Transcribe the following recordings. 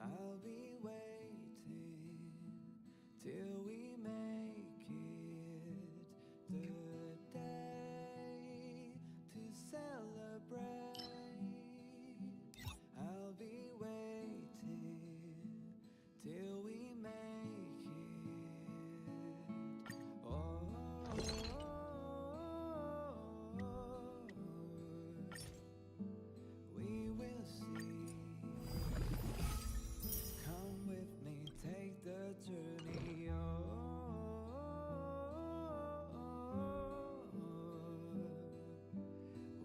I'll be waiting till we make it the day to celebrate. I'll be waiting till we make it. Oh, we will see. Come with me, take the journey.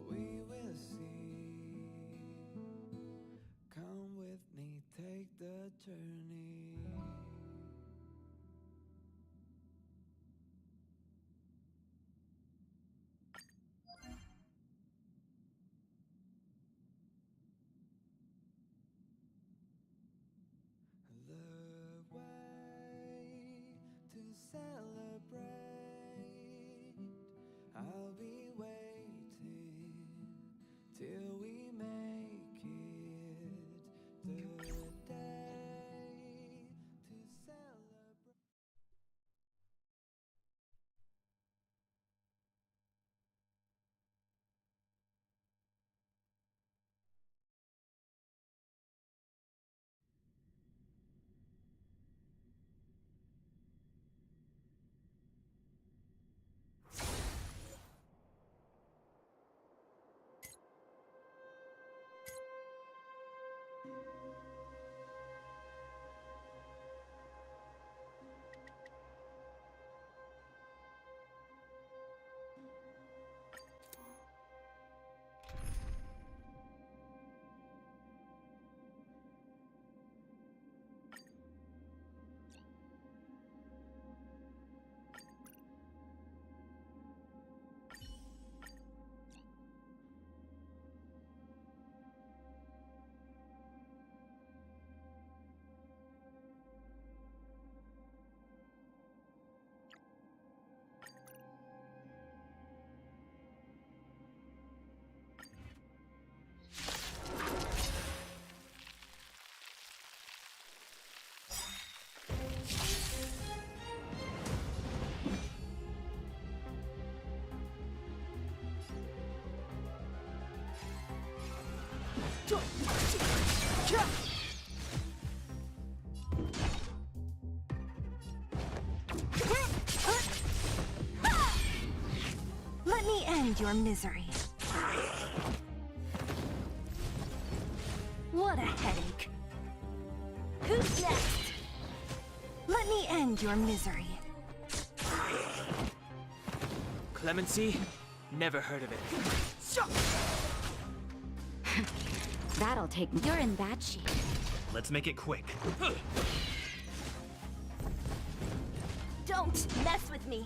We will see. Come with me, take the journey. The way to celebrate. I'll be waiting till we make it the day to celebrate. Let me end your misery. What a headache. Who's next? Let me end your misery. Clemency? Never heard of it. That'll take. You're in bad shape. Let's make it quick. Don't mess with me.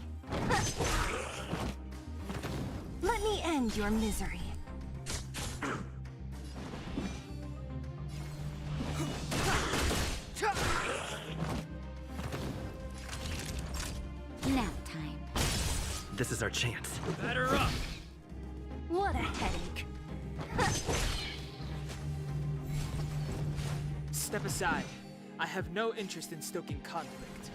Let me end your misery. Nap time. This is our chance. Batter up! What a headache. Step aside. I have no interest in stoking conflict.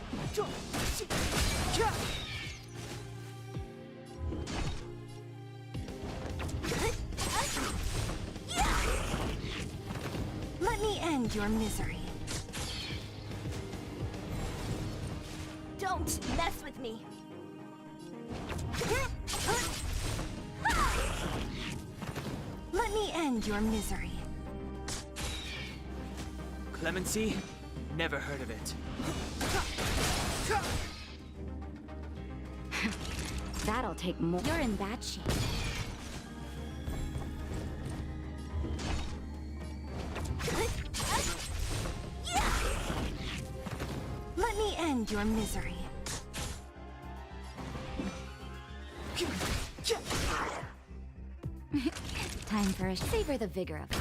Let me end your misery. Don't mess with me. Let me end your misery. Clemency? Never heard of it. That'll take more. You're in bad shape. Let me end your misery. Time for a savor the vigor of it.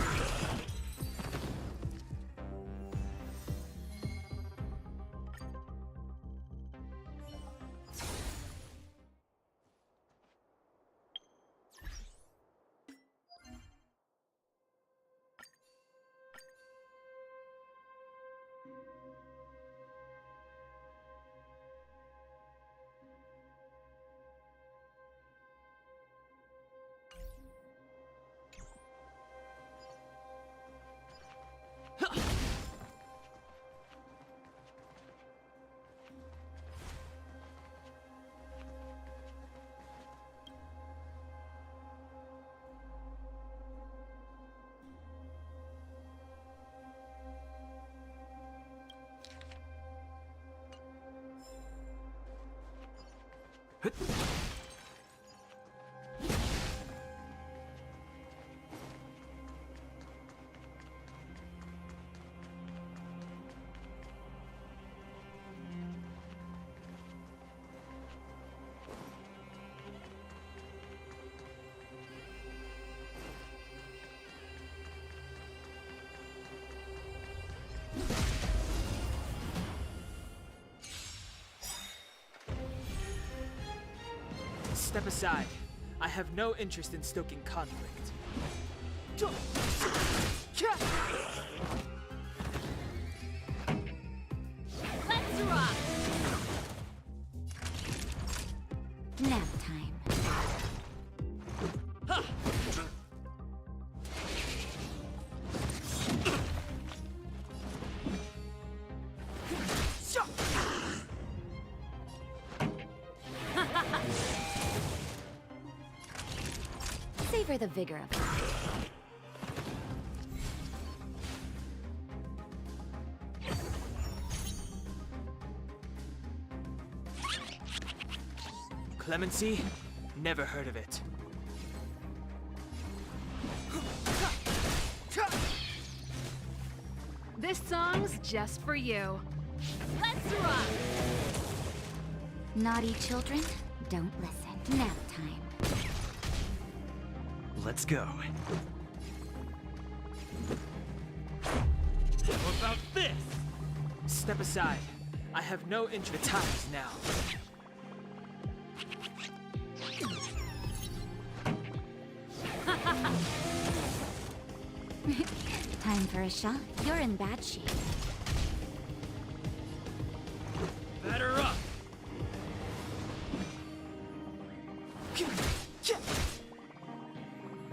Step aside. I have no interest in stoking conflict. Let's rock! Nap time. Savor the vigor of life. Clemency? Never heard of it. This song's just for you. Let's rock! Naughty children, don't listen. Nap time. Let's go. How about this? Step aside. I have no interest. The time is now. Time for a shot. You're in bad shape. Batter up.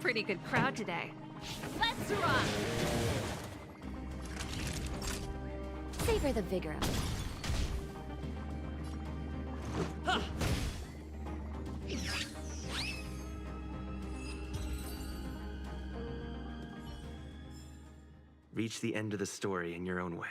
Pretty good crowd today. Let's rock! Savor the vigor of life. Reach the end of the story in your own way.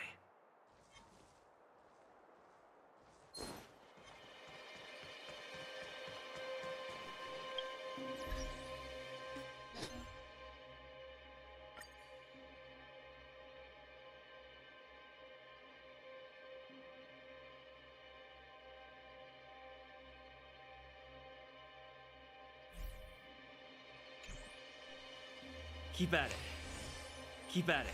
Keep at it. Keep at it.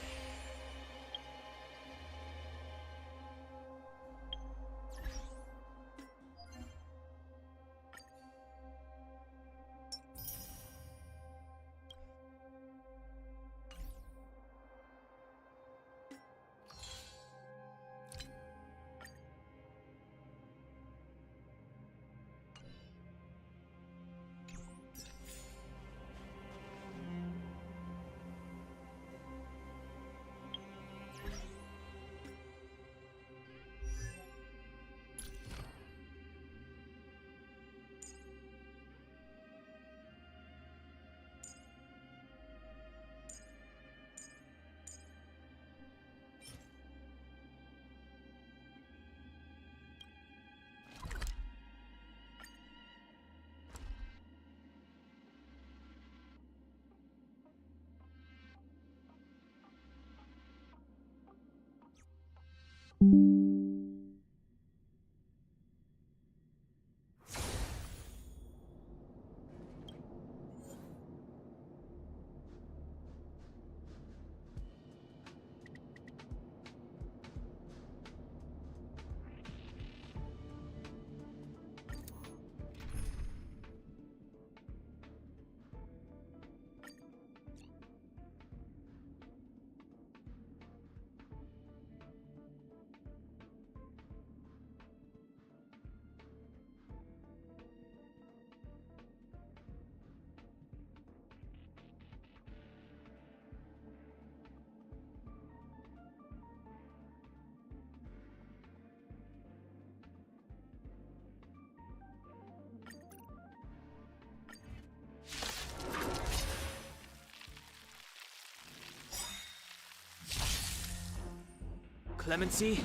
Clemency?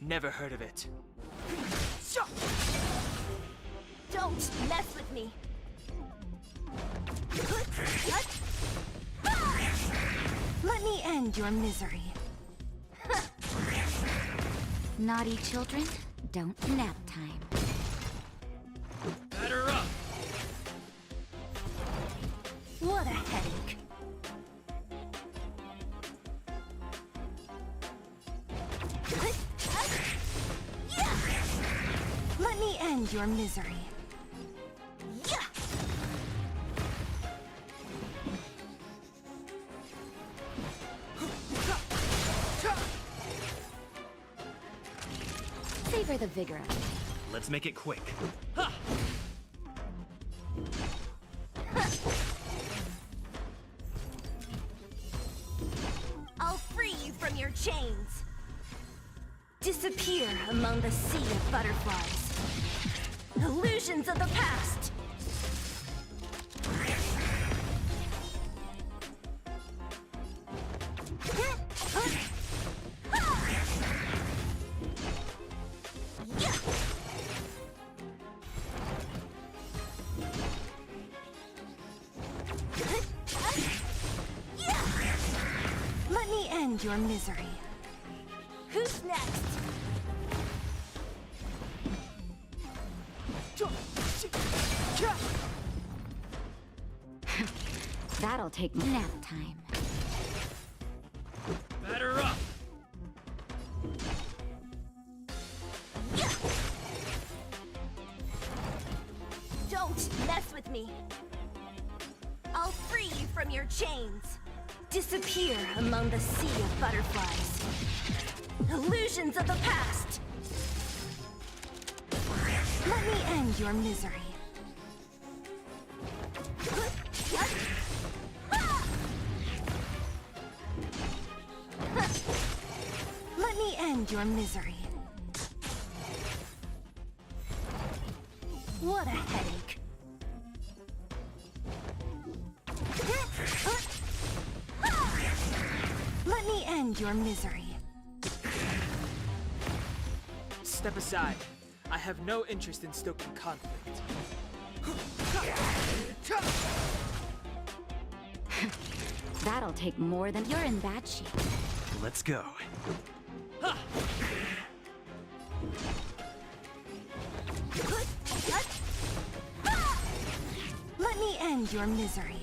Never heard of it. Don't mess with me! Let me end your misery. Naughty children, don't nap time. Batter up! What a headache. Let me end your misery. for the vigor of it. Let's make it quick. I'll free you from your chains. Disappear among the sea of butterflies. Illusions of the past. Let me end your misery. Who's next? That'll take nap time. Batter up! Don't mess with me. I'll free you from your chains. Disappear among the sea of butterflies. Illusions of the past. Let me end your misery. Let me end your misery. What a headache. Let me end your misery. Step aside. I have no interest in stoking conflict. That'll take more than you're in bad shape. Let's go. Let me end your misery.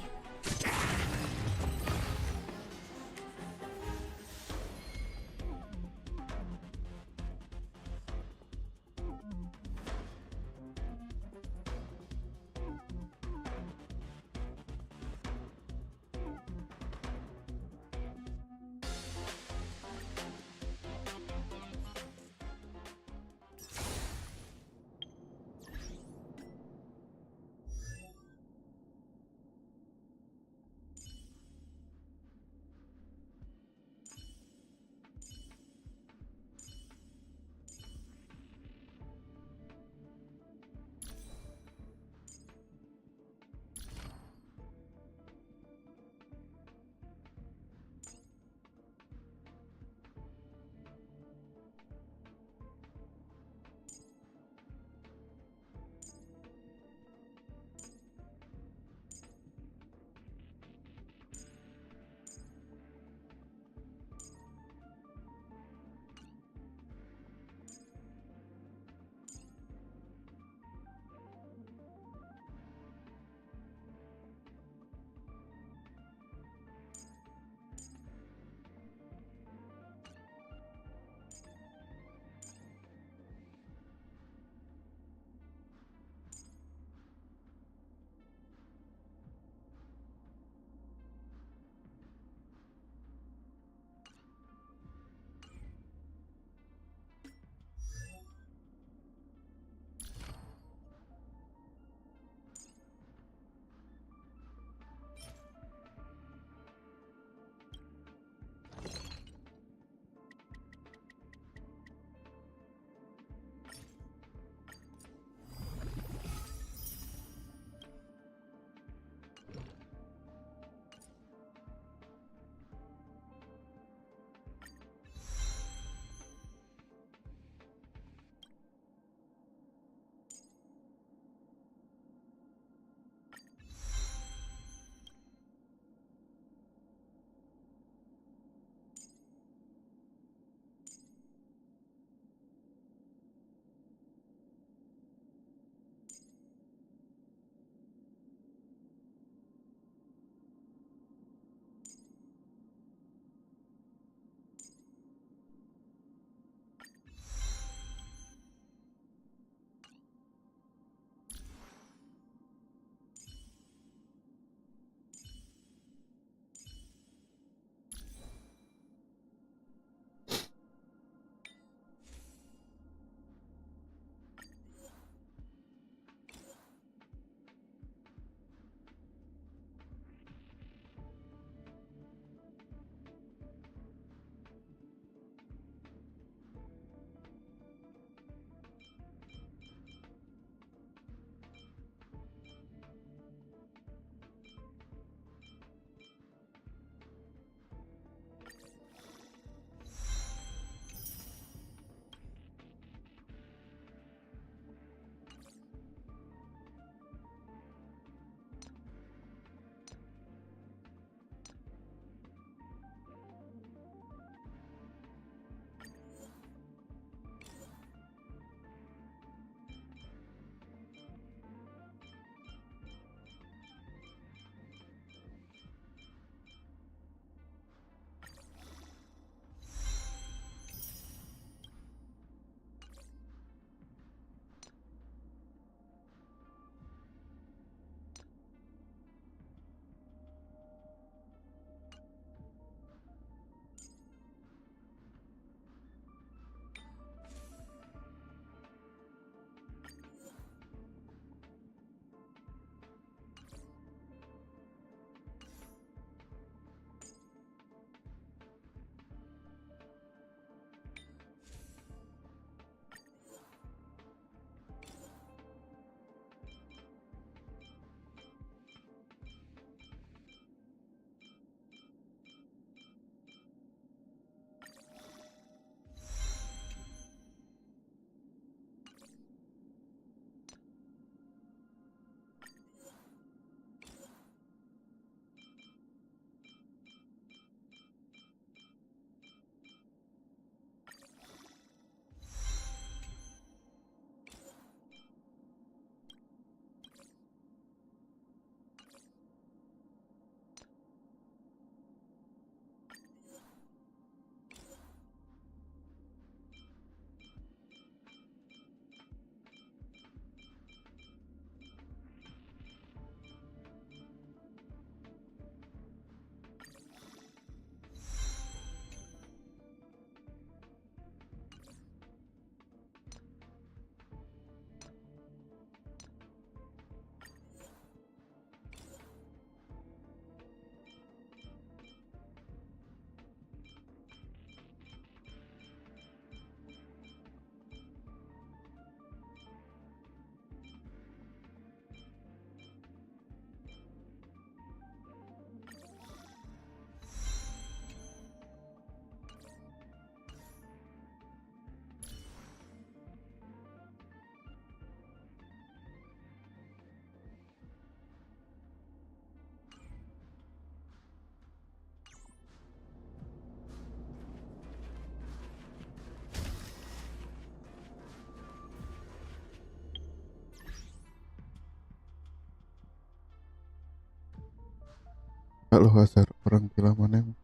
Halo Hazard, orang gila mana yang...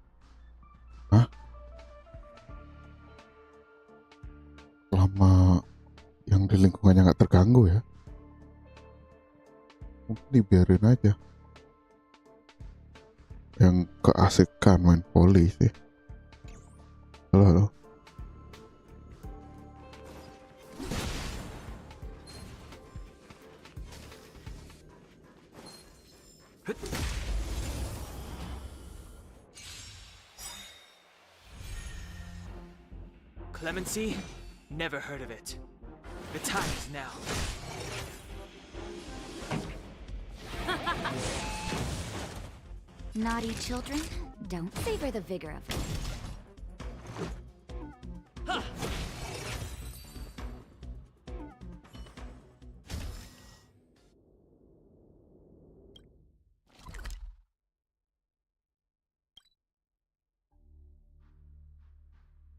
Hah? Lama yang di lingkungannya nggak terganggu ya. Mungkin dibiarin aja. Yang keasikan main poli sih. Halo, halo. Clemency? Never heard of it. The time is now. Naughty children, don't savor the vigor of it.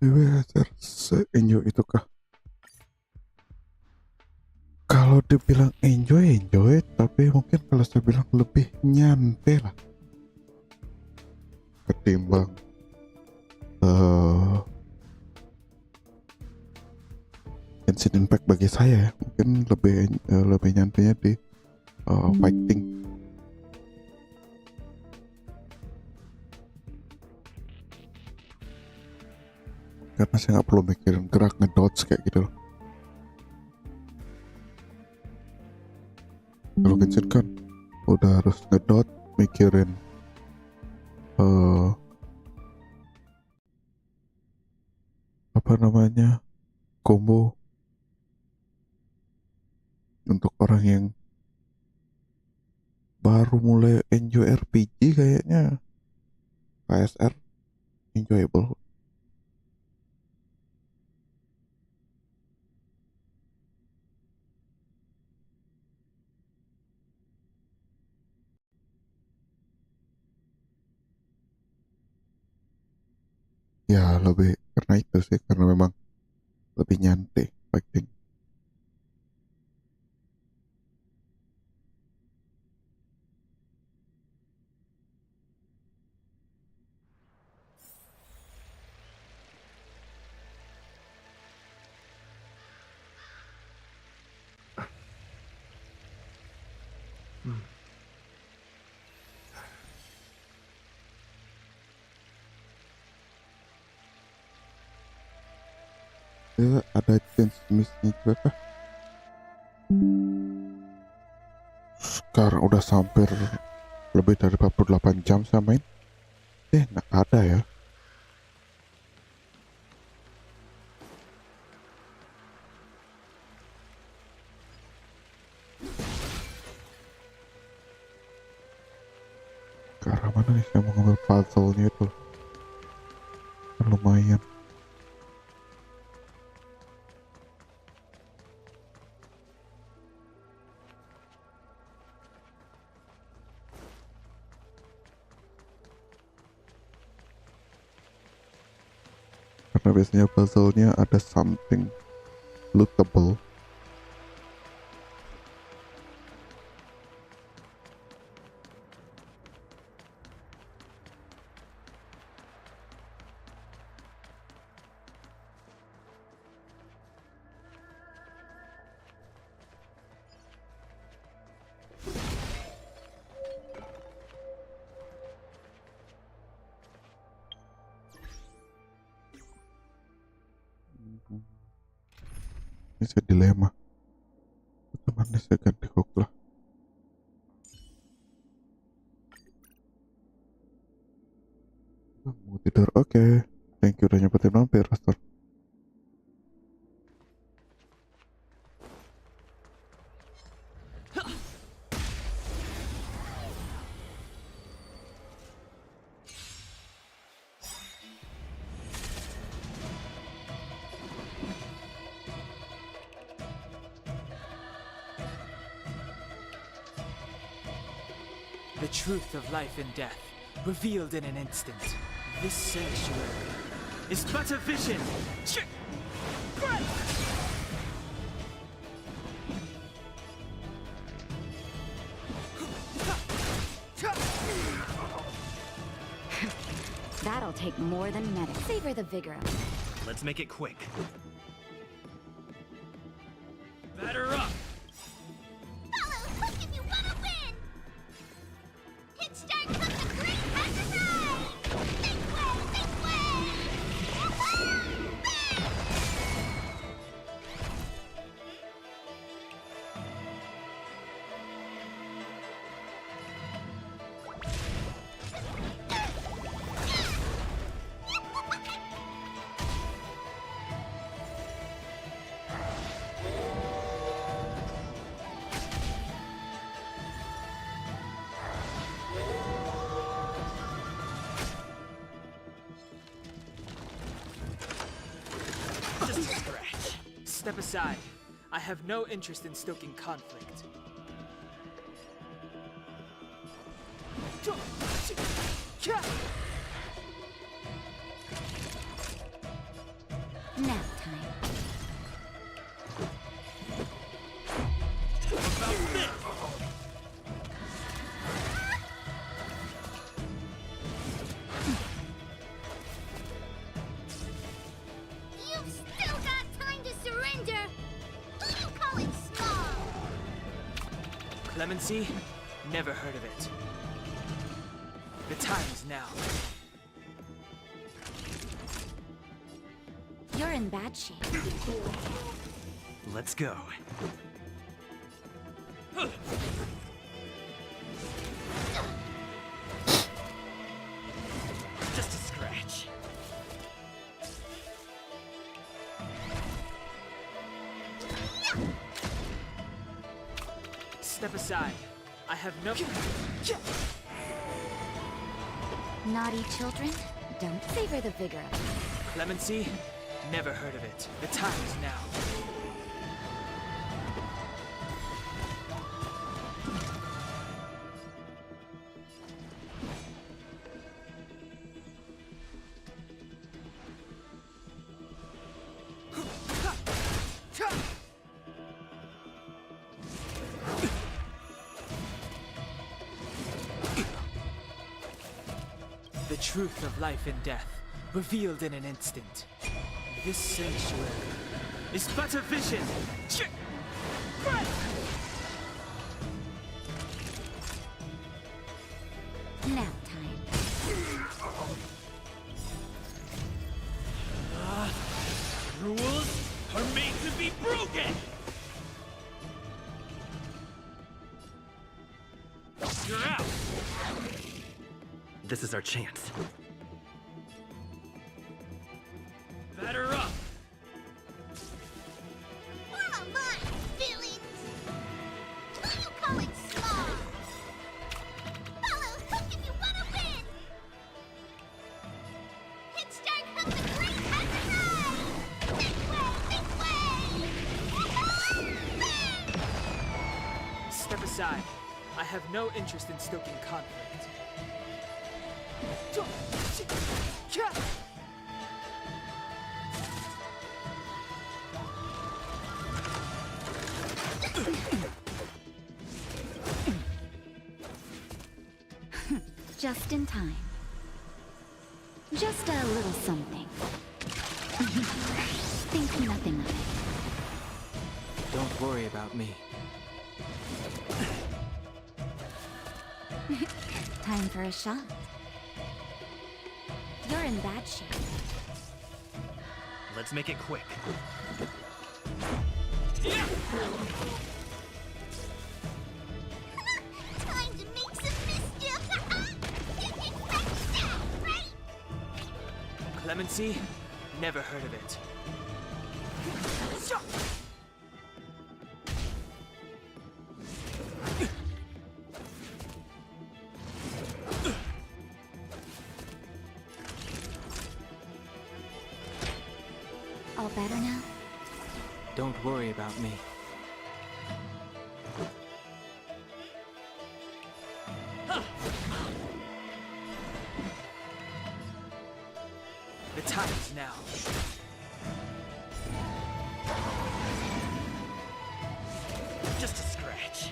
Dewi Hazard se-enjoy itu kah? Kalau dibilang enjoy, tapi mungkin kalau saya bilang lebih nyantai lah ketimbang Genshin Impact bagi saya ya. Mungkin lebih nyantainya di fighting. Karena saya nggak perlu mikirin gerak ngedodge kayak gitu loh. Kalau Genshin kan udah harus ngedot, mikirin apa namanya, combo. Untuk orang yang baru mulai enjoy RPG kayaknya KSR enjoyable. Ya lebih karena itu sih, karena memang lebih nyantai fighting. Ya, ada chance miss-nya juga kah? Sekarang udah hampir lebih dari 48 jam saya main. Nggak ada ya. Ke arah mana nih saya mau ngambil puzzle-nya itu? Kan lumayan. Karena biasanya puzzle-nya ada something lootable. Ini saya dilema. Bagaimana saya ganti hook lah. Mau tidur, oke. Thank you udah nyepetin mampir, Astor. The truth of life and death, revealed in an instant. This sanctuary is but a vision. That'll take more than medic. Savor the vigor of it. Let's make it quick. Batter up! Follow hook if you wanna win! Hit start comes the green has arrived! Make way! Make way! Yahoo! Bang! Just a scratch. Step aside. I have no interest in stoking conflict. Nap time. You've still got time to surrender! Who you calling small? Clemency? Never heard of it. The time is now. You're in bad shape. Let's go. Just a scratch. Step aside. I have no... Naughty children, don't savor the vigor of it. Clemency? Never heard of it. The time is now. The truth of life and death, revealed in an instant. This sanctuary is but a vision. Nap time. Rules are made to be broken! You're out! This is our chance. Batter up! Come on, villains! Who you calling small? Follow hook if you wanna win! Hit start hook the green has arrived! Make way! Make way! Yahoo! Bang! Step aside. I have no interest in stoking conflict. Just in time. Just a little something. Think nothing of it. Don't worry about me. Time for a shot. You're in bad shape. Let's make it quick. Time to make some mischief! You expect that, right? Clemency? Never heard of it. All better now? Don't worry about me. The time is now. Just a scratch.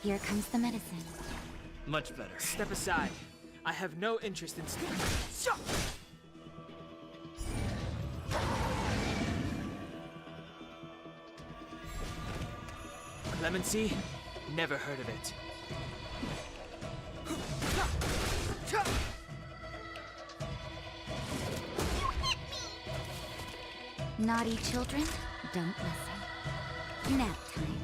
Here comes the medicine. Much better. Step aside. I have no interest in Clemency? Never heard of it. Naughty children, don't listen. Nap time.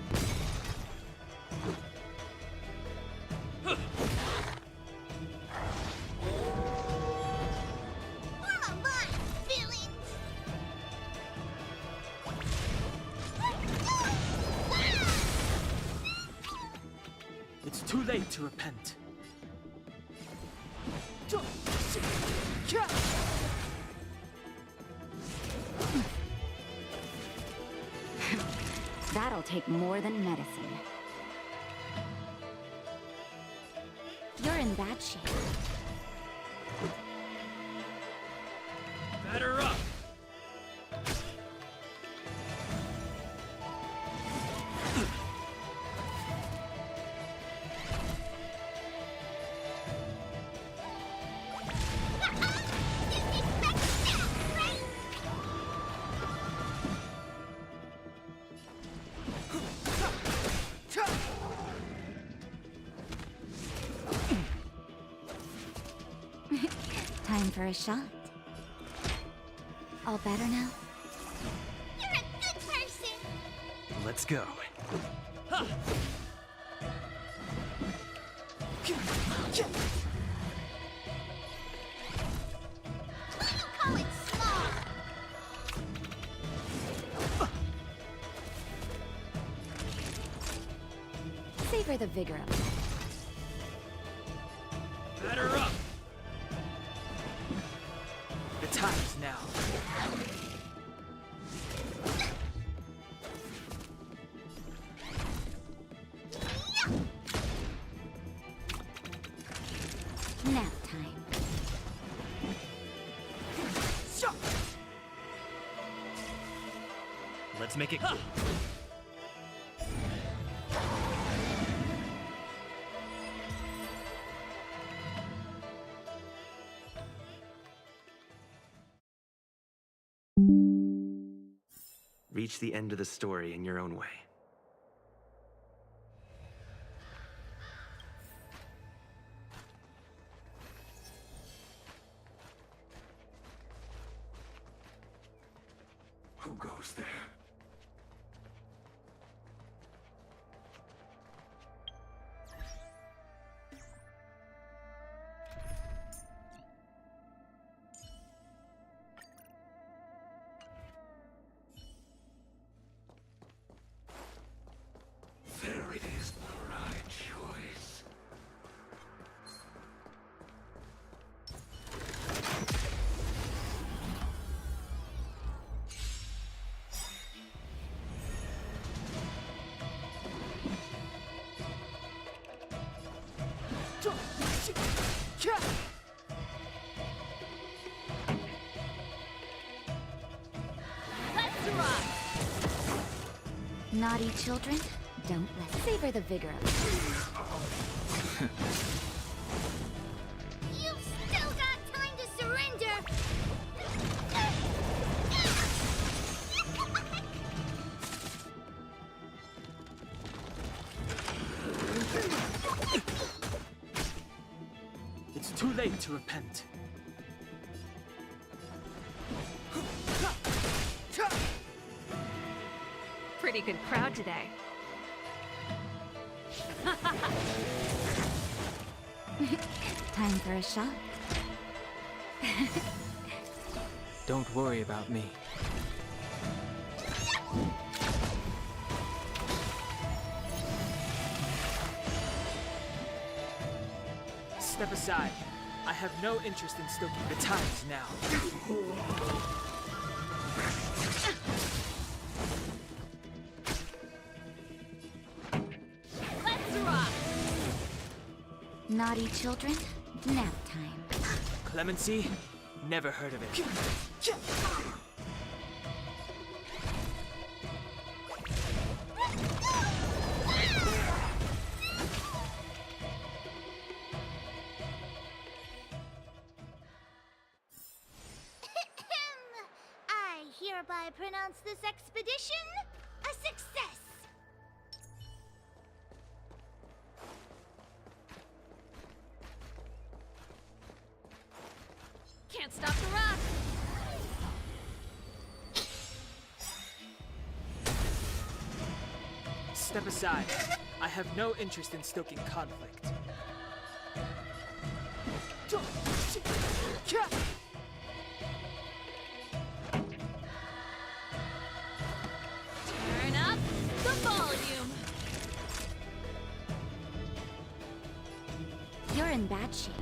It's too late to repent. That'll take more than medicine. You're in bad shape. Batter up! Time for a shot. All better now? You're a good person! Let's go. Who you call it small? Savor the vigor of it. Batter up! The time is now. Nap time. Let's make it quick. Reach the end of the story in your own way. Who goes there? There it is, the right choice. Let's rock! Naughty children, don't listen. Savor the vigor of it. You've still got time to surrender! It's too late to repent. Pretty good crowd today. Time for a shot. Don't worry about me. Step aside. I have no interest in stoking. The time is now. Let's rock! Naughty children, nap time. Clemency? Never heard of it. hereby pronounce this expedition a success. Can't stop the rock! Step aside. I have no interest in stoking conflict. Turn up the volume! You're in bad shape.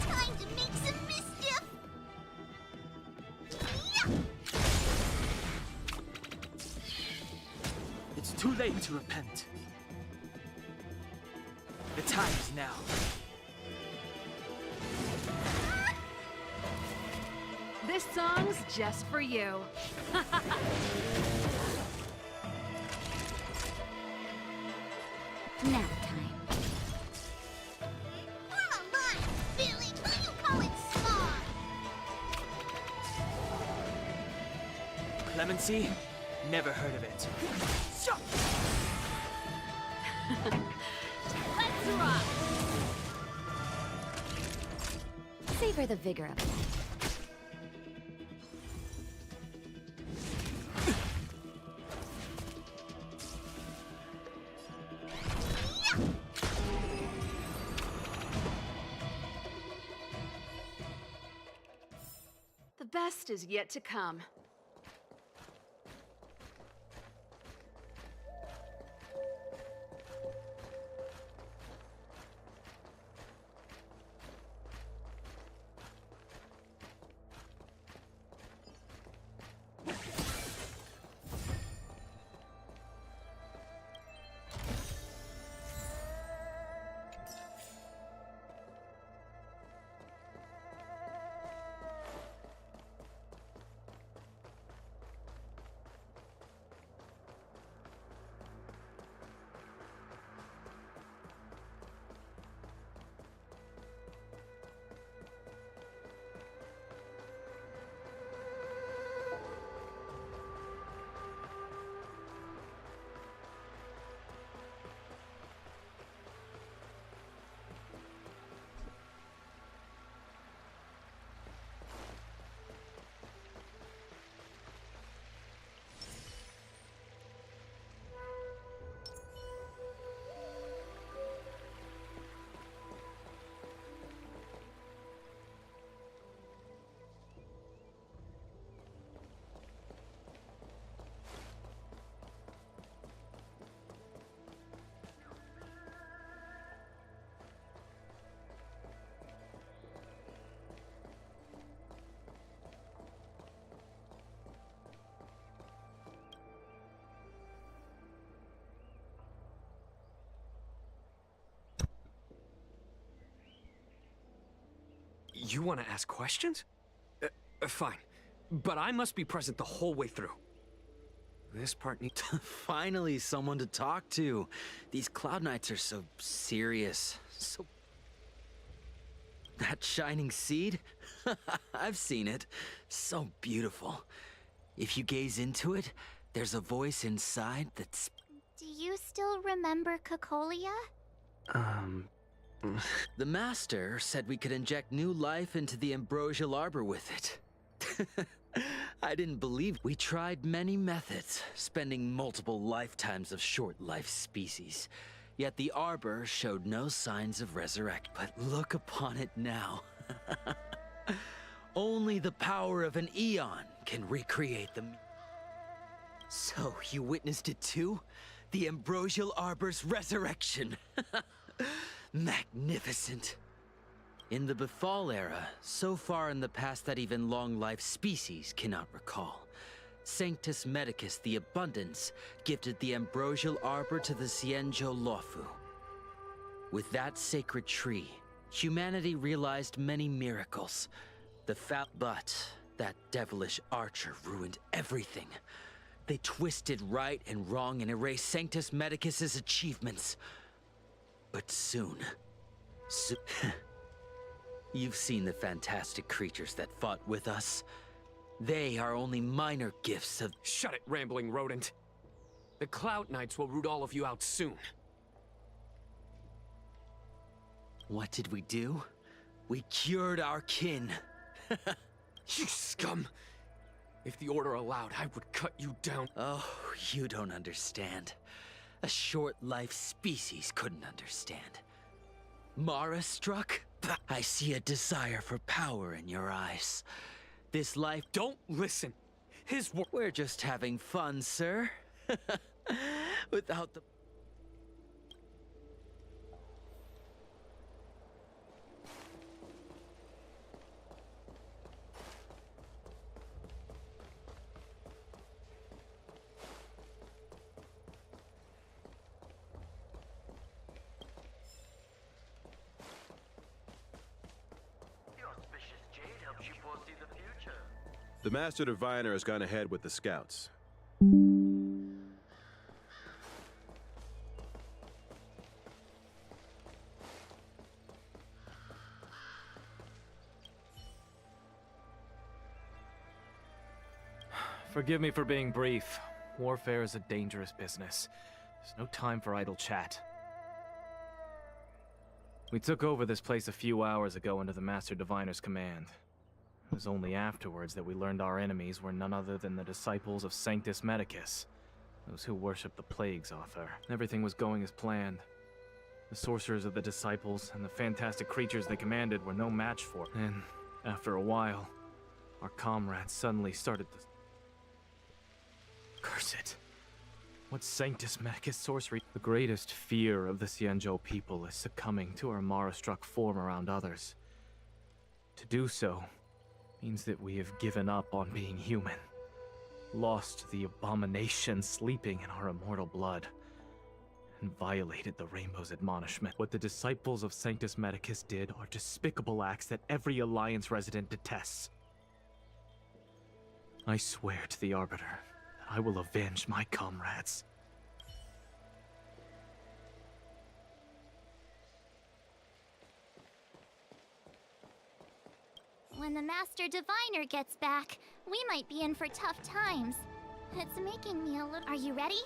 Time to make some mischief. It's too late to repent. The time is now. This song's just for you. Nap time. Come on, Billy, what do you call it smart? Clemency? Never heard of it. Let's rock! Savor the vigor of life. The best is yet to come. You want to ask questions? Fine. But I must be present the whole way through. This part needs... Finally, someone to talk to. These Cloud Knights are so serious. So... That shining seed? I've seen it. So beautiful. If you gaze into it, there's a voice inside that's... Do you still remember Cocolia? The Master said we could inject new life into the ambrosial arbor with it. I didn't believe. We tried many methods, spending multiple lifetimes of short-life species. Yet the arbor showed no signs of resurrect. But look upon it now. Only the power of an eon can recreate them. So, you witnessed it too? The ambrosial arbor's resurrection. Magnificent. In the Befall era, so far in the past that even long-life species cannot recall, Sanctus Medicus the Abundance gifted the ambrosial arbor to the Xianzhou Luofu. With that sacred tree, humanity realized many miracles. But that devilish archer ruined everything. They twisted right and wrong and erased Sanctus Medicus's achievements. But soon, You've seen the fantastic creatures that fought with us. They are only minor gifts of— Shut it, rambling rodent. The Cloud Knights will root all of you out soon. What did we do? We cured our kin. You scum! If the Order allowed, I would cut you down. Oh, you don't understand. A short-life species couldn't understand. Mara struck? I see a desire for power in your eyes. This life— Don't listen! His word— We're just having fun, sir. Without the— The Master Diviner has gone ahead with the scouts. Forgive me for being brief. Warfare is a dangerous business. There's no time for idle chat. We took over this place a few hours ago under the Master Diviner's command. It was only afterwards that we learned our enemies were none other than the disciples of Sanctus Medicus, those who worship the Plague's author. Everything was going as planned. The sorcerers of the disciples and the fantastic creatures they commanded were no match for. And after a while, our comrades suddenly started to— Curse it. What Sanctus Medicus sorcery? The greatest fear of the Xianzhou people is succumbing to our Mara-struck form around others. To do so means that we have given up on being human, lost the abomination sleeping in our immortal blood, and violated the Rainbow's admonishment. What the disciples of Sanctus Medicus did are despicable acts that every Alliance resident detests. I swear to the Arbiter that I will avenge my comrades. When the Master Diviner gets back, we might be in for tough times. It's making me a little— Are you ready?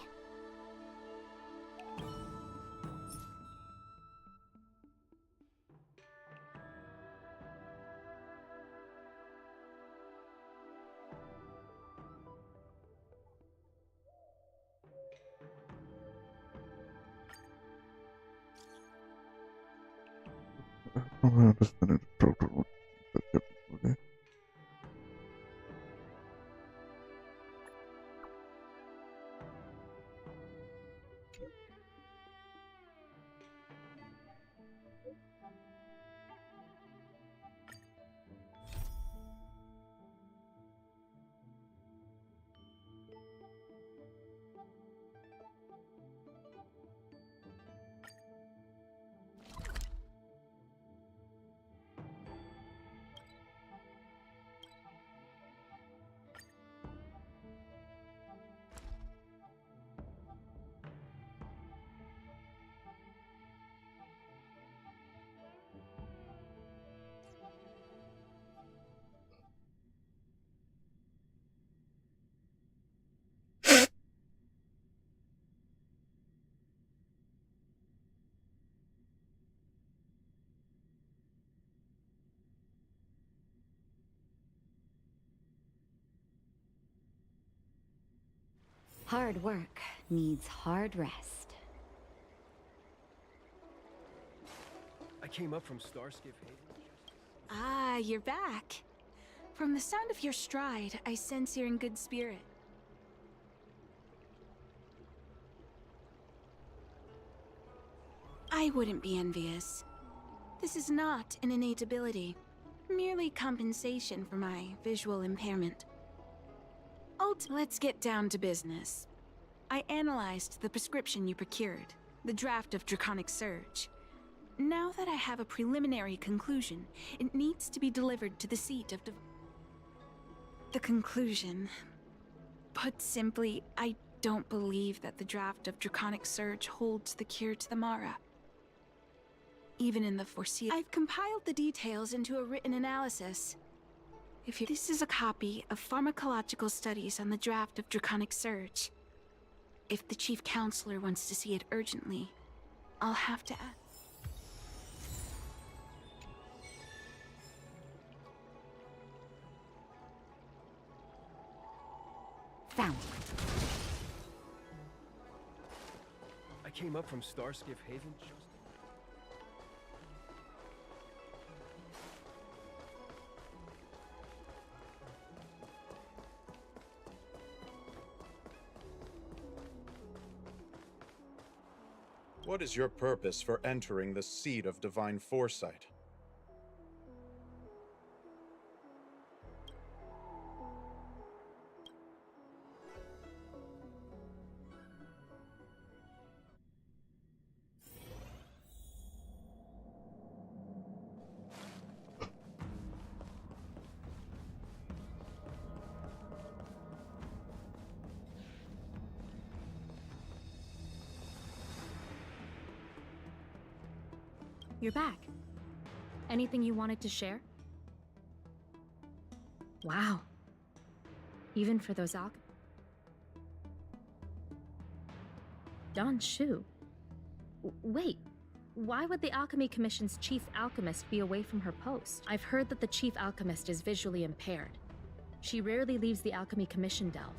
Hard work needs hard rest. I came up from Starskiff Haven. Ah, you're back. From the sound of your stride, I sense you're in good spirit. I wouldn't be envious. This is not an innate ability, merely compensation for my visual impairment. Let's get down to business. I analyzed the prescription you procured, the draft of Draconic Surge. Now that I have a preliminary conclusion, it needs to be delivered to the seat of the conclusion. Put simply, I don't believe that the draft of Draconic Surge holds the cure to the Mara. even in the foreseeable. I've compiled the details into a written analysis. This is a copy of pharmacological studies on the draft of Draconic Surge. If the Chief Counselor wants to see it urgently, I'll have to ask. Found. I came up from Starskiff Haven just... What is your purpose for entering the seat of divine foresight? You're back. Anything you wanted to share? Wow. Even for those Don Shu. Wait, why would the Alchemy Commission's chief alchemist be away from her post? I've heard that the chief alchemist is visually impaired. She rarely leaves the Alchemy Commission delve.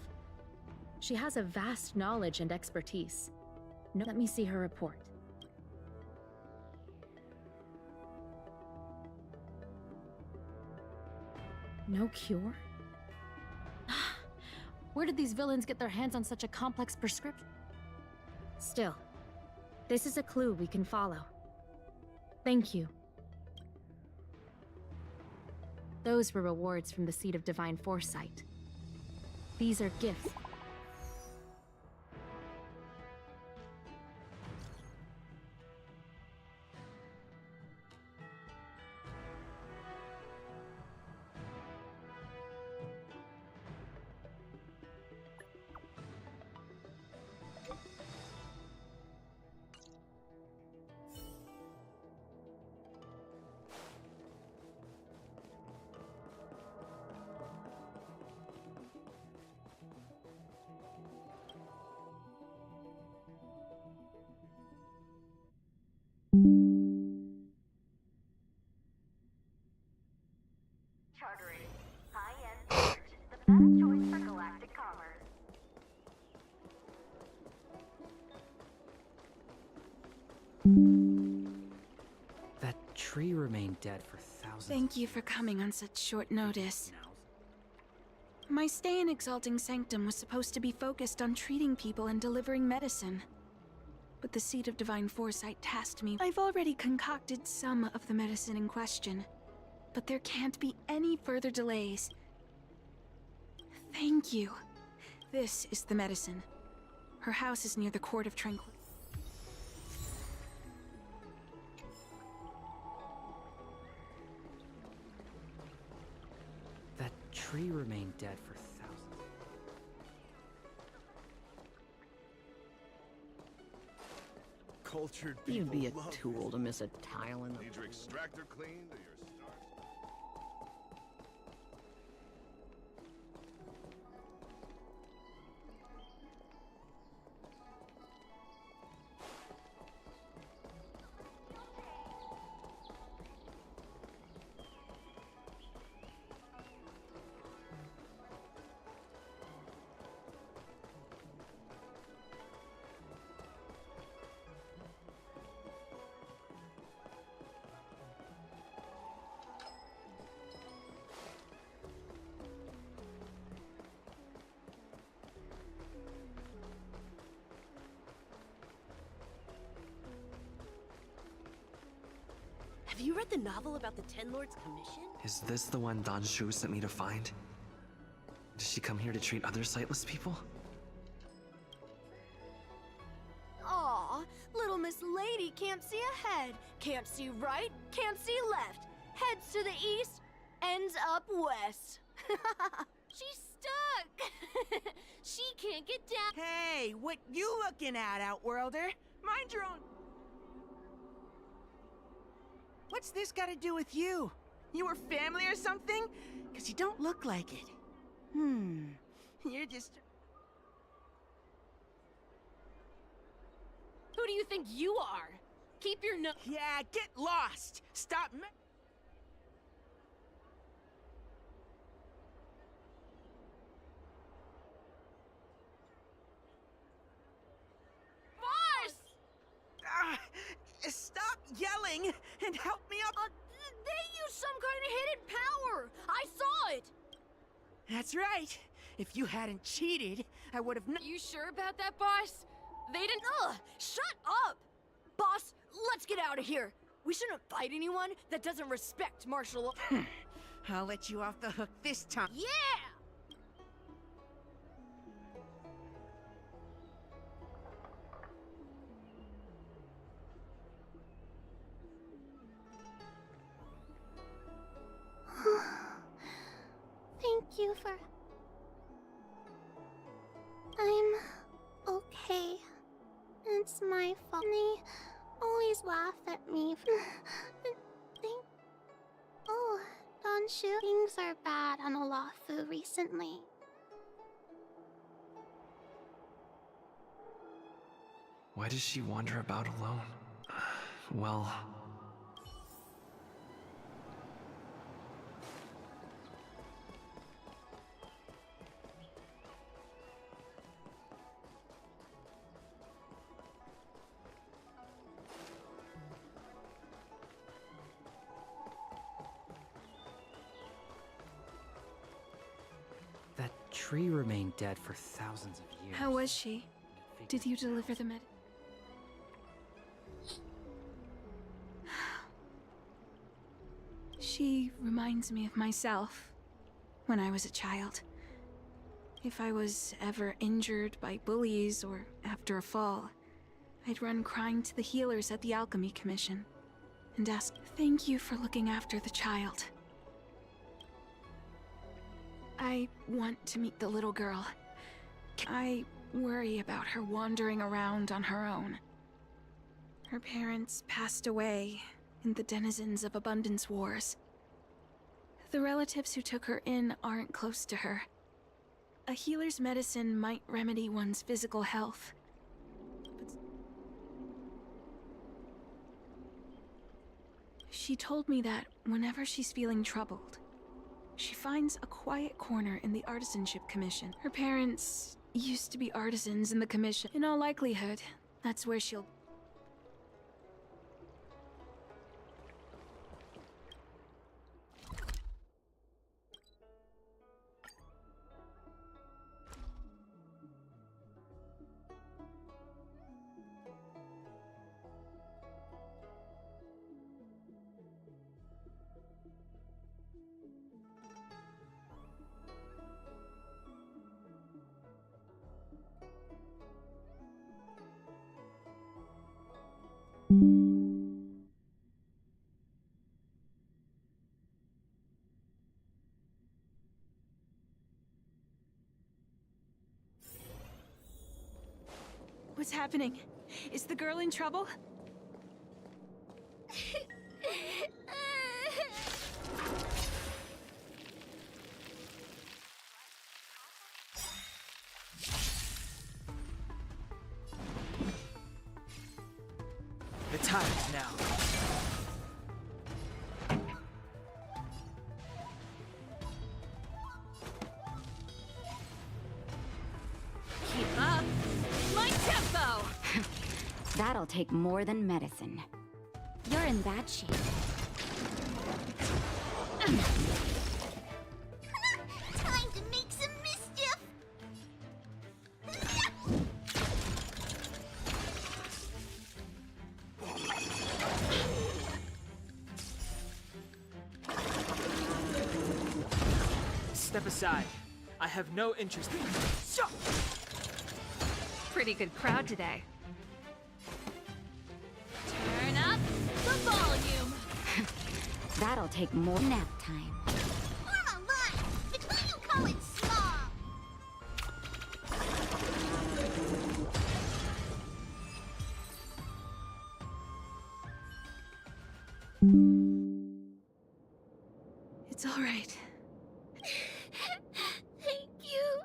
She has a vast knowledge and expertise. No, let me see her report. No cure? Where did these villains get their hands on such a complex prescription? Still, this is a clue we can follow. Thank you. Those were rewards from the Seat of Divine Foresight. These are gifts. Chartering high-end search, the best choice for galactic commerce. That tree remained dead for thousands. Thank you for coming on such short notice. My stay in Exalting Sanctum was supposed to be focused on treating people and delivering medicine. But the Seat of Divine Foresight tasked me. I've already concocted some of the medicine in question, but there can't be any further delays. Thank you. This is the medicine. Her house is near the Court of Tranquility. That tree remained dead for thousands. Cultured You'd people be a love tool to miss a tile in the... Need your extractor cleaned or your stars? Have you read the novel about the Ten Lords Commission? Is this the one Don Shu sent me to find? Does she come here to treat other sightless people? Aw, little Miss Lady can't see ahead, can't see right, can't see left. Heads to the east, ends up west. She's stuck! She can't get down. Hey, what you looking at, Outworlder? Mind your own... What's this got to do with you? You were family or something? Because you don't look like it. You're just... Who do you think you are? Keep your nose. Yeah, get lost. Stop. Boss! Stop yelling and help me up. They used some kind of hidden power. I saw it. That's right. If you hadn't cheated, I would have. You sure about that, boss? They didn't. Ugh! Shut up, boss. Let's get out of here. We shouldn't fight anyone that doesn't respect martial law. I'll let you off the hook this time. Yeah. Thank you for... I'm okay. It's my fault. They always laugh at me. Oh, Donshu, things are bad on Olafu recently. Why does she wander about alone? Well... That tree remained dead for thousands of years. How was she? Did you deliver the med? She reminds me of myself when I was a child. If I was ever injured by bullies or after a fall, I'd run crying to the healers at the Alchemy Commission and ask, "Thank you for looking after the child." I want to meet the little girl. I worry about her wandering around on her own. Her parents passed away in the denizens of Abundance Wars. The relatives who took her in aren't close to her. A healer's medicine might remedy one's physical health. But she told me that whenever she's feeling troubled, she finds a quiet corner in the Artisanship Commission. Her parents used to be artisans in the commission. In all likelihood, that's where she'll... What's happening? Is the girl in trouble? The time is now. Keep up. My tempo. That'll take more than medicine. You're in bad shape. Time to make some mischief! Step aside. I have no interest in... Pretty good crowd today. Turn up the volume! That'll take more nap time. Form a line! It's what you call it small! It's all right. Thank you.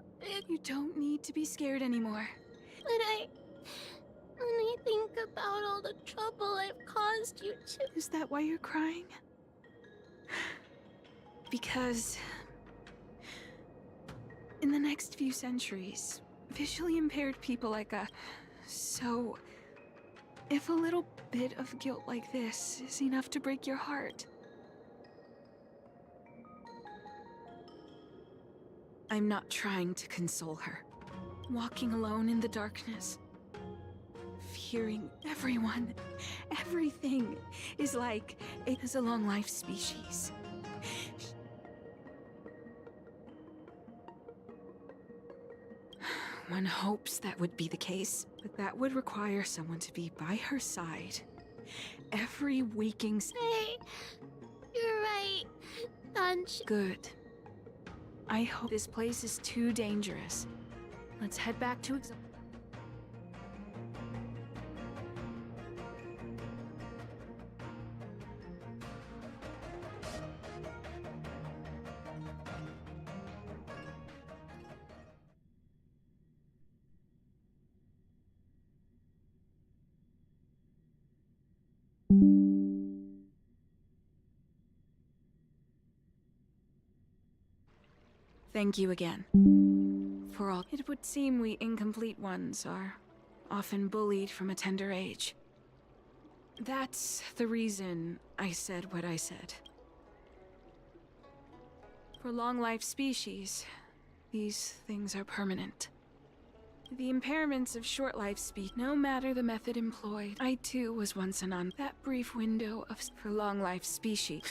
You don't need to be scared anymore. When I think about all the trouble I've caused you to... Is that why you're crying? Because in the next few centuries, visually impaired people like us... So, if a little bit of guilt like this is enough to break your heart... I'm not trying to console her. Walking alone in the darkness, fearing everyone, everything, is like it is a long-life species. One hopes that would be the case, but that would require someone to be by her side every waking... Hey, you're right. Good. I hope this place is too dangerous. Let's head back to Thank you again. For all, it would seem we incomplete ones are often bullied from a tender age. That's the reason I said what I said. For long-life species, these things are permanent. The impairments of short-life species, no matter the method employed, I too was once on that brief window of for long-life species.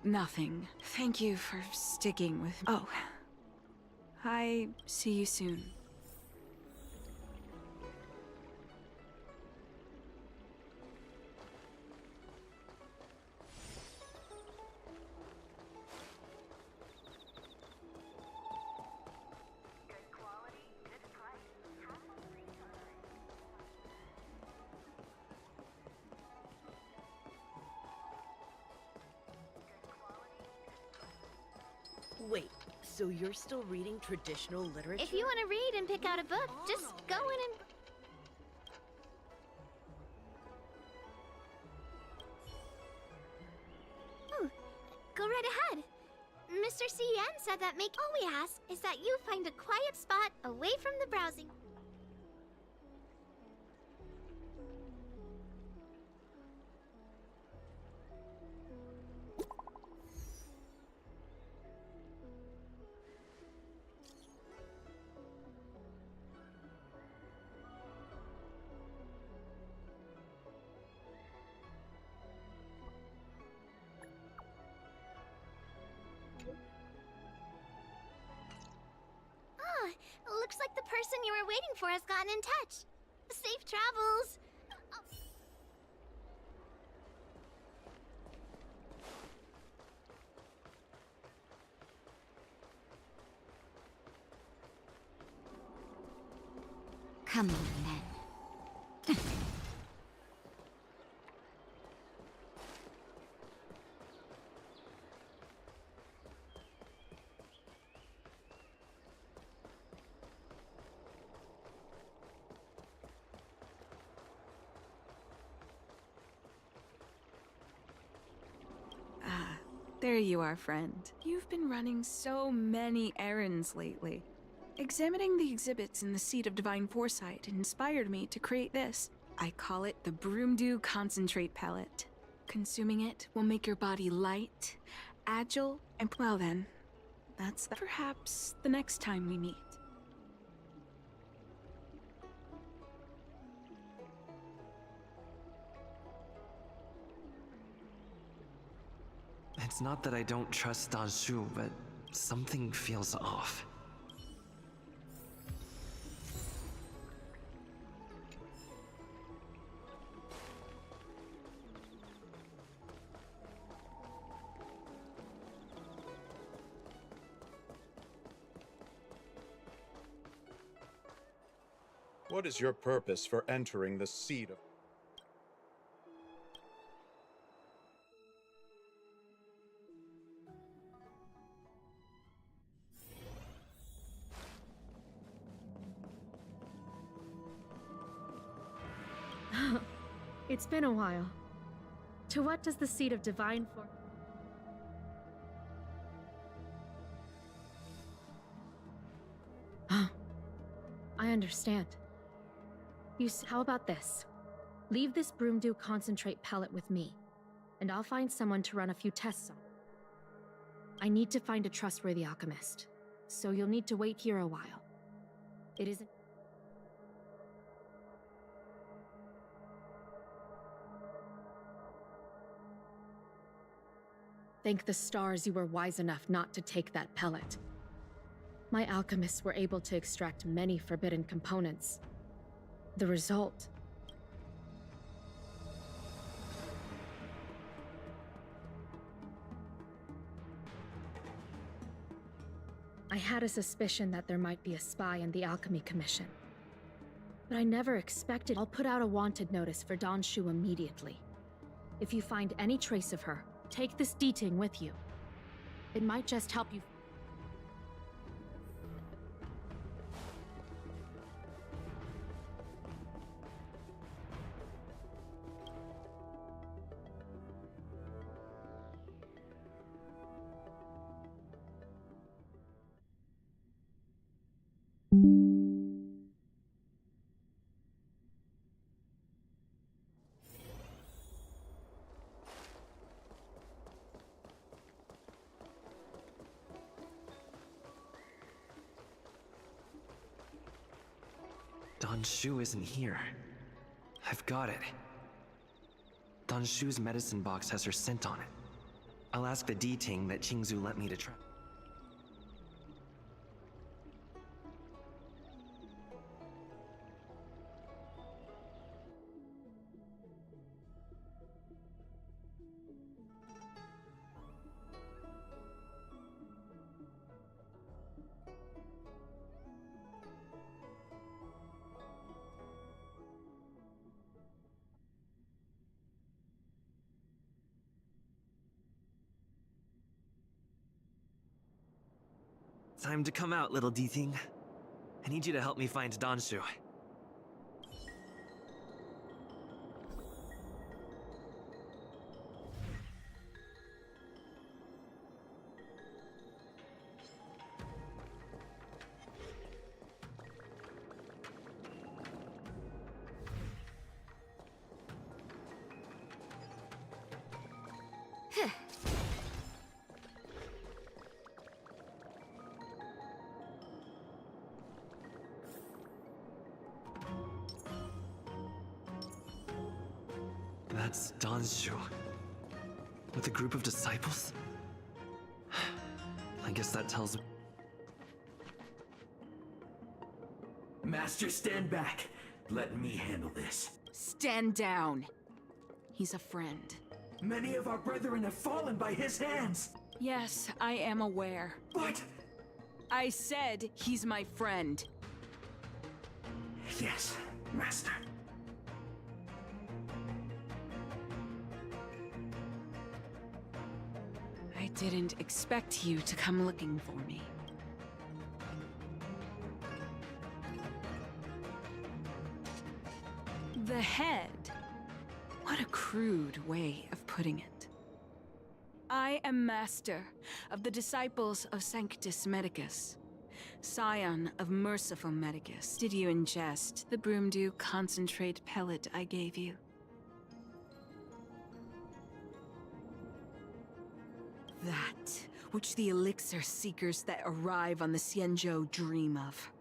Nothing. Thank you for sticking with me. Oh. I see you soon. Wait, so you're still reading traditional literature? If you want to read and pick out a book, just go in and... Ooh, go right ahead. Mr. CN said that all we ask is that you find a quiet spot away from the browsing. Looks like the person you were waiting for has gotten in touch. Safe travels. Come on, then. There you are, friend. You've been running so many errands lately. Examining the exhibits in the Seat of Divine Foresight inspired me to create this. I call it the Broomdew Concentrate Pellet. Consuming it will make your body light, agile, and well then, that's perhaps the next time we meet. It's not that I don't trust Danshu, but something feels off. What is your purpose for entering the seat of... It's been a while. To what does the seed of divine form... I understand. How about this? Leave this broomdew concentrate pellet with me, and I'll find someone to run a few tests on. I need to find a trustworthy alchemist, so you'll need to wait here a while. It isn't... Thank the stars you were wise enough not to take that pellet. My alchemists were able to extract many forbidden components. The result... I had a suspicion that there might be a spy in the Alchemy Commission. But I never expected... I'll put out a wanted notice for Danshu immediately. If you find any trace of her, take this deeting with you. It might just help you... Danshu isn't here. I've got it. Danshu's medicine box has her scent on it. I'll ask the D-Ting that Qingzu let me to try. Time to come out, little D-Ting. I need you to help me find Danshu. That's Danshu. With a group of disciples? I guess that tells me... Master, stand back. Let me handle this. Stand down. He's a friend. Many of our brethren have fallen by his hands. Yes, I am aware. But... I said he's my friend. Yes, Master. I didn't expect you to come looking for me. The head. What a crude way of putting it. I am master of the disciples of Sanctus Medicus, scion of merciful Medicus. Did you ingest the broomdew concentrate pellet I gave you? That which the elixir seekers that arrive on the Xianzhou dream of.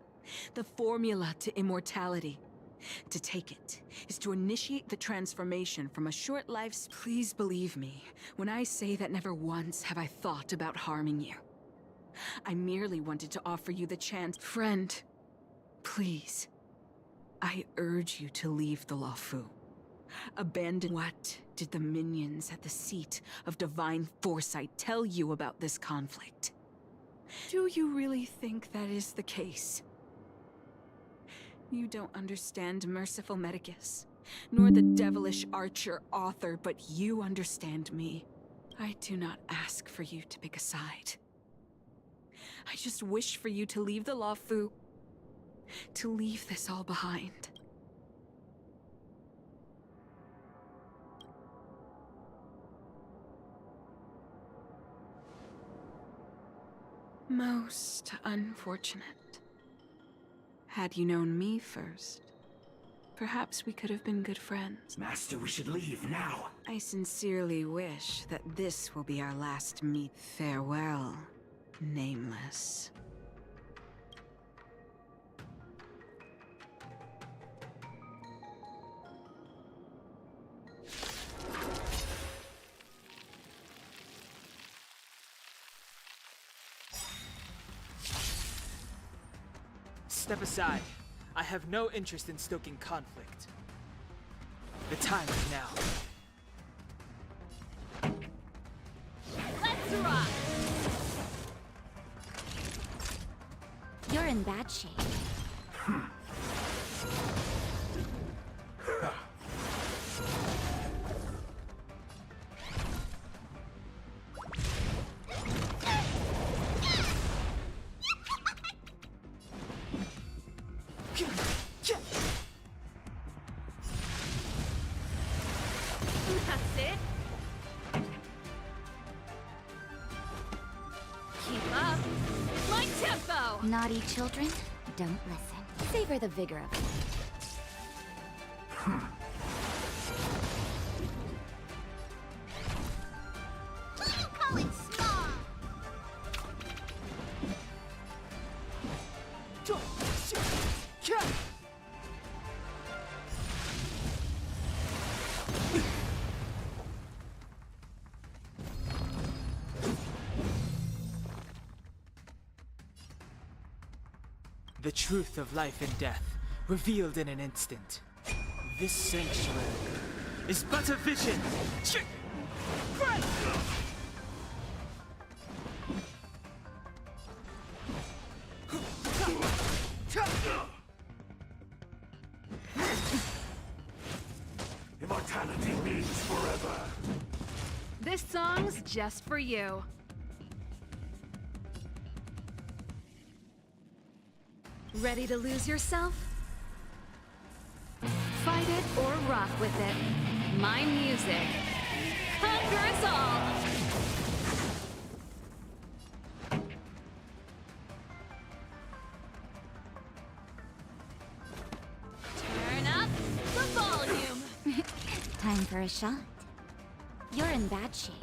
The formula to immortality. To take it is to initiate the transformation from a short life. Please believe me when I say that never once have I thought about harming you. I merely wanted to offer you the chance. Friend, please. I urge you to leave the Luofu. Abandon. What did the minions at the seat of divine foresight tell you about this conflict? Do you really think that is the case? You don't understand Merciful Medicus, nor the devilish archer author, but you understand me. I do not ask for you to pick a side. I just wish for you to leave the law, Fu. To leave this all behind. Most unfortunate. Had you known me first, perhaps we could have been good friends. Master, we should leave now. I sincerely wish that this will be our last meet. Farewell, Nameless. Step aside. I have no interest in stoking conflict. The time is now. Let's rock! You're in bad shape. That's it. Keep up. My tempo. Naughty children, don't listen. Savor the vigor of it. Who you calling small? The truth of life and death, revealed in an instant. This sanctuary is but a vision. Immortality means forever. This song's just for you. Ready to lose yourself? Fight it or rock with it. My music conquers all. Turn up the volume. Time for a shot. You're in bad shape.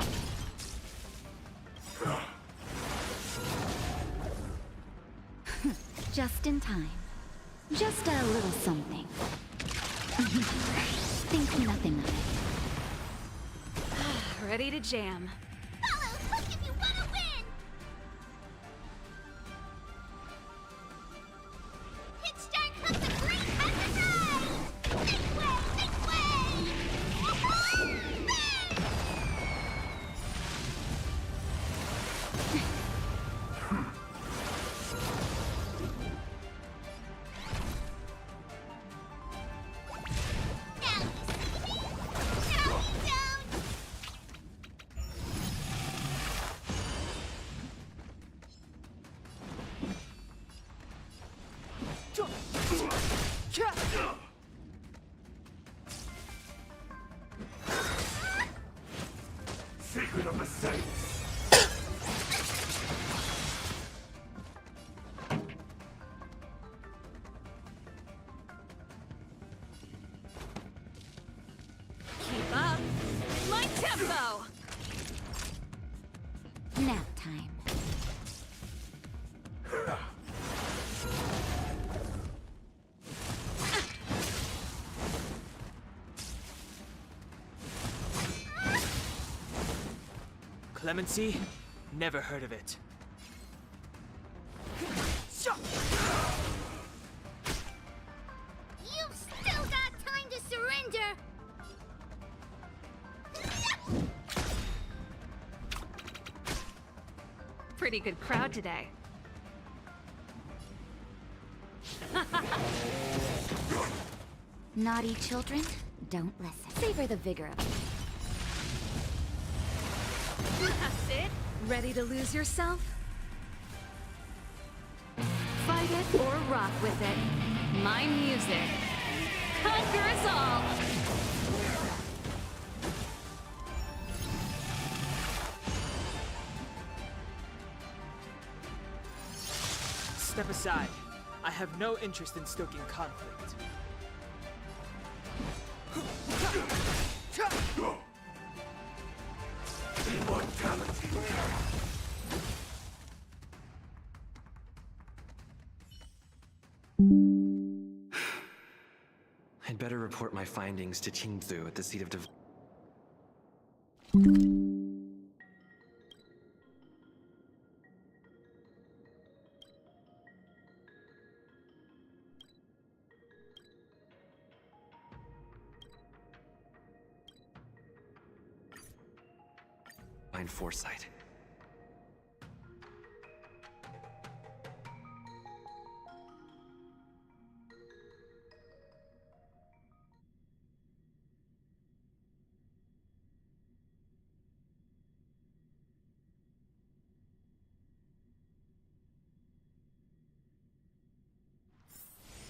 Just in time. Just a little something. Think nothing of it. Ready to jam. Fellows, look if you wanna win! Hit start comes the great exercise! Make way! Make way! Woohoo! Secret of the Saints. Keep up. My tempo. Nap time. Clemency? Never heard of it. You've still got time to surrender! Pretty good crowd today. Naughty children, don't listen. Savor the vigor of it. That's it? Ready to lose yourself? Fight it or rock with it. My music conquers all! Step aside. I have no interest in stoking conflict. Immortality. I'd better report my findings to Qingzu at the seat of divine foresight.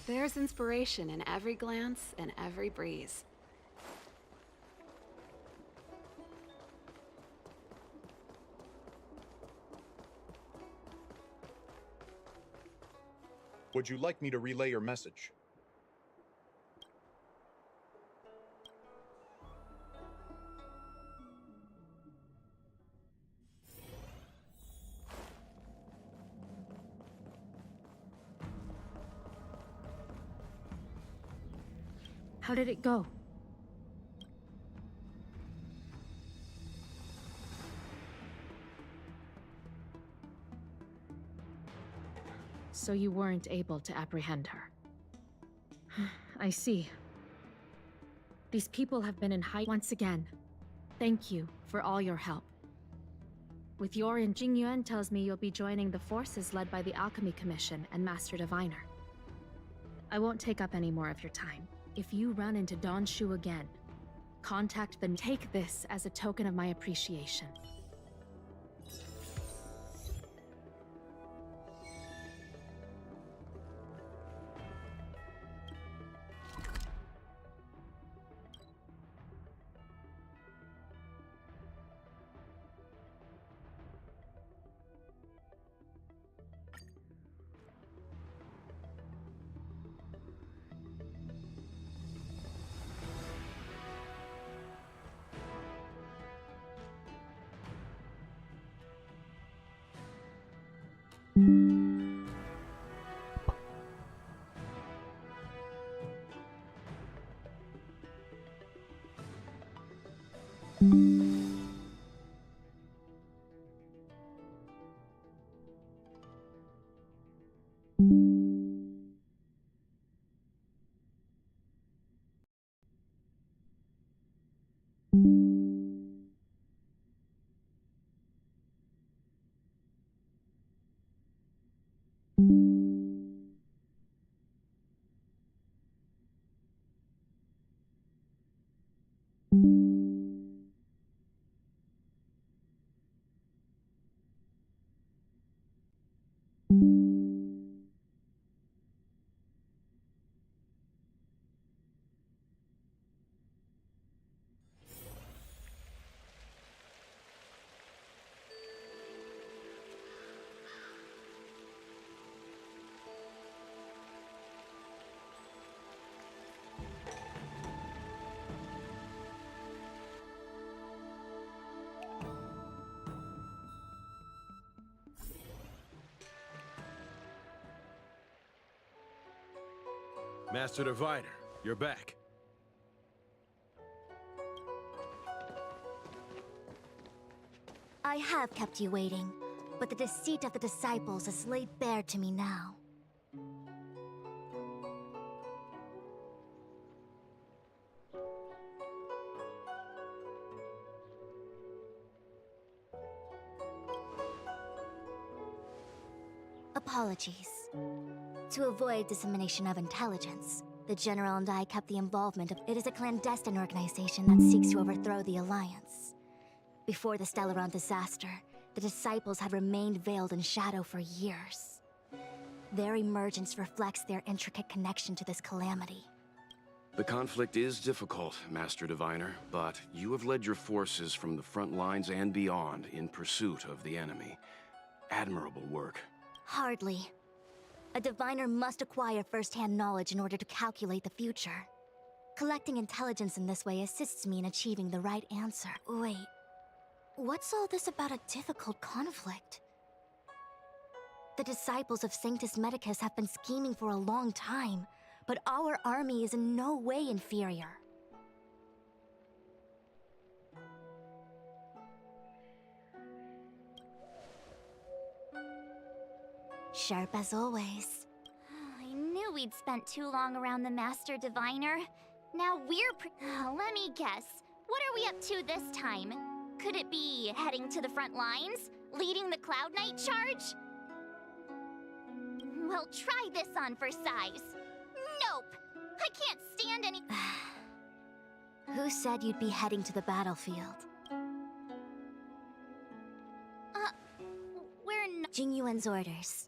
There's inspiration in every glance and every breeze. Would you like me to relay your message? How did it go? So you weren't able to apprehend her. I see. These people have been in hiding once again. Thank you for all your help. With your Jing Yuan tells me you'll be joining the forces led by the Alchemy Commission and Master Diviner. I won't take up any more of your time. If you run into Don Shu again, contact them. Take this as a token of my appreciation. Master Diviner, you're back. I have kept you waiting, but the deceit of the disciples is laid bare to me now. Apologies. To avoid dissemination of intelligence, the General and I kept the involvement of it is a clandestine organization that seeks to overthrow the Alliance. Before the Stellaron disaster, the Disciples had remained veiled in shadow for years. Their emergence reflects their intricate connection to this calamity. The conflict is difficult, Master Diviner, but you have led your forces from the front lines and beyond in pursuit of the enemy. Admirable work. Hardly. A diviner must acquire first-hand knowledge in order to calculate the future. Collecting intelligence in this way assists me in achieving the right answer. Wait, what's all this about a difficult conflict? The disciples of Sanctus Medicus have been scheming for a long time, but our army is in no way inferior. Sharp as always. I knew we'd spent too long around the Master Diviner. Now let me guess. What are we up to this time? Could it be heading to the front lines? Leading the Cloud Knight charge? Well, try this on for size. Nope! I can't stand any— Who said you'd be heading to the battlefield? We're not— Jingyuan's orders.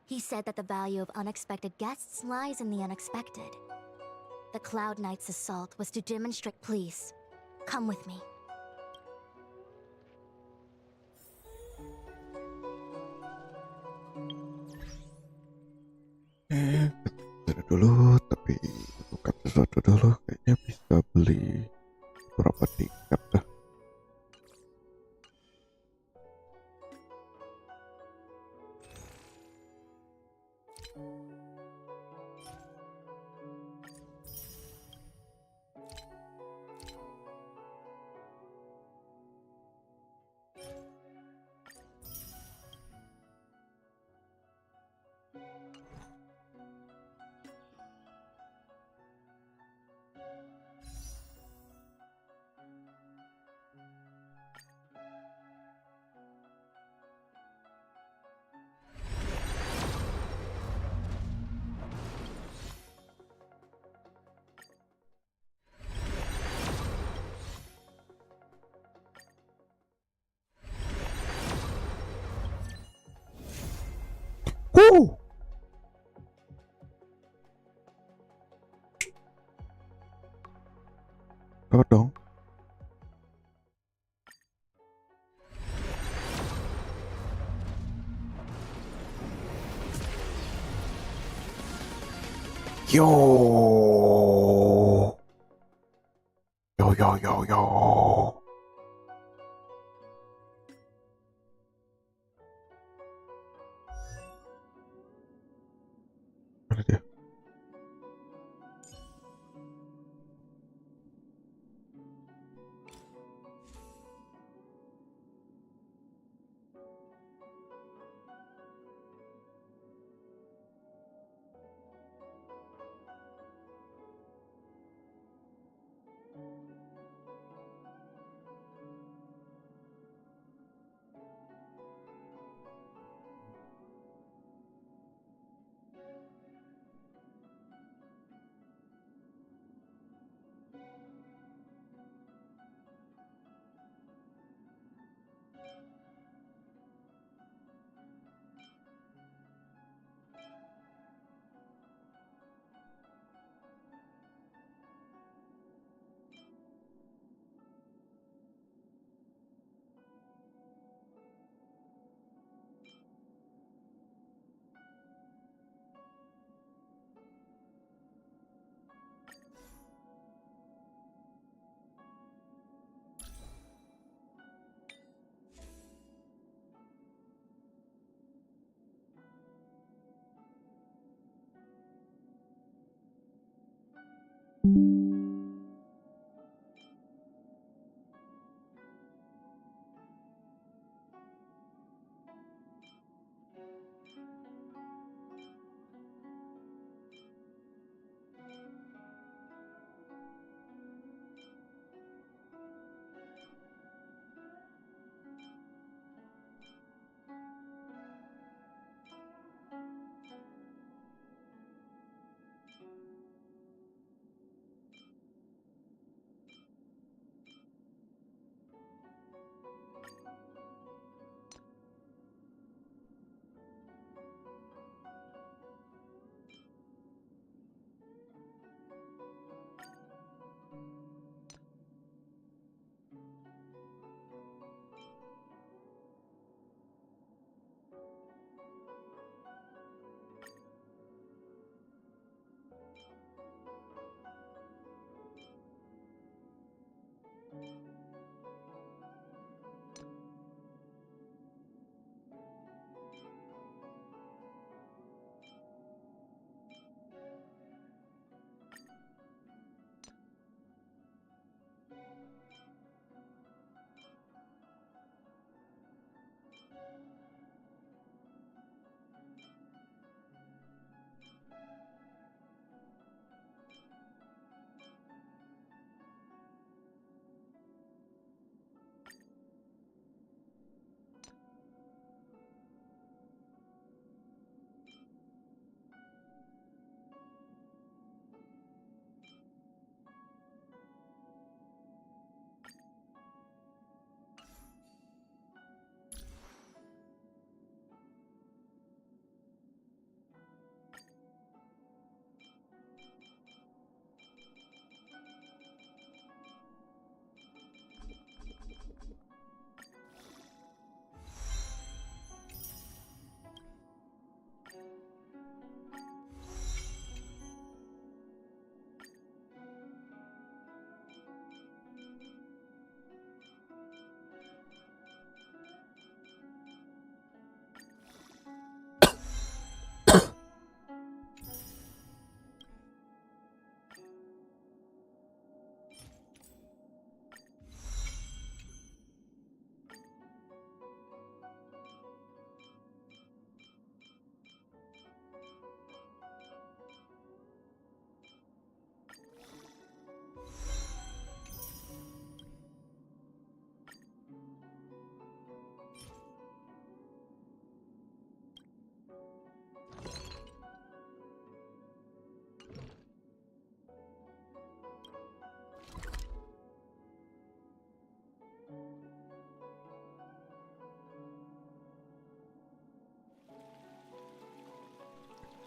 He said that the value of unexpected guests lies in the unexpected. The Cloud Knight's assault was to demonstrate— Please, come with me. Kita dulu, tapi bukan sesuatu dulu. Kayaknya bisa beli beberapa tiket dah. Dapat dong. Yo. Yo. Mana dia?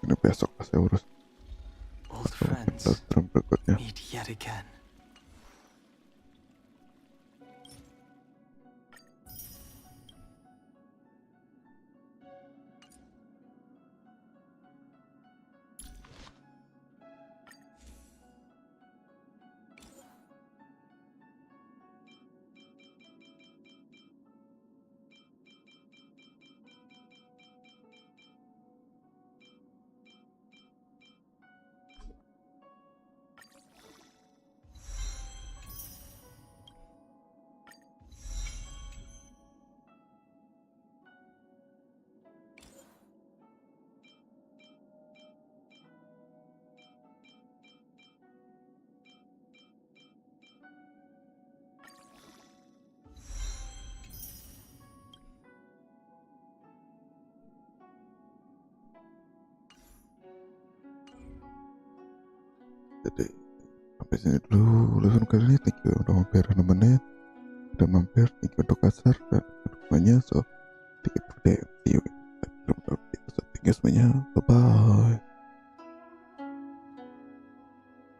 Ini besok lah saya urus. Old friends berikutnya. meet yet again. Jadi sampai sini dulu lesson kali ini. Thank you udah mampir nemenin, udah mampir. Thank you untuk kasar dan semuanya. So, take it for day. See you in the next video. So, thank you semuanya. Bye bye.